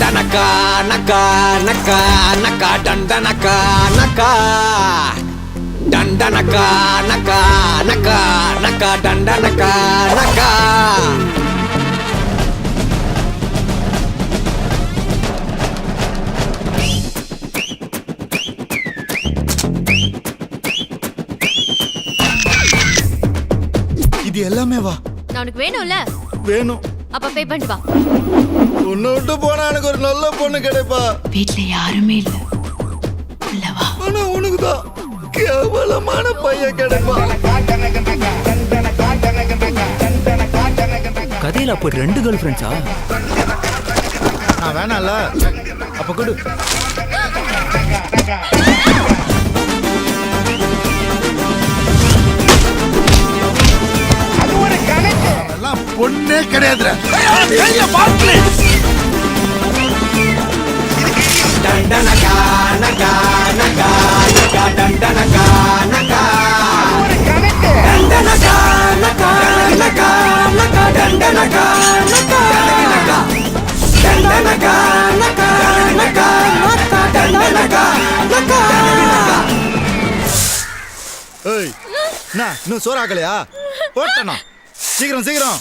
దండనకా నకా నకా నకా దండనకా నకా దండనకా నకా నకా నకా దండనకా నకా இது எல்லாமே வா. நான் உனக்கு வேணும்ல, வேணும். அப்ப பே பண்ணிட்டு வா. உன்னை விட்டு போனா எனக்கு ஒரு நல்ல பொண்ணு கிடைப்பா. வீட்ல யாருமே இல்ல, உள்ள வா. ஆனா உனக்குதான் கேவலமான பையன் கிடைப்பா. கதையில அப்போ 2 கேர்ள் ஃப்ரெண்ட்ஸா? நான் வேணாம்ல, அப்ப கொடு. அதெல்லாம் பொண்ணே கிடையாதுடா. దండనకా నకా నకా నకా దండనకా నకా దండనకా నకా నకా నకా దండనకా నకా దండనకా నకా నకా నకా దండనకా నకా. ஏய், என்ன இன்னும் சோறாக்கலையா? போட்டணும். சீக்கிரம் சீக்கிரம்.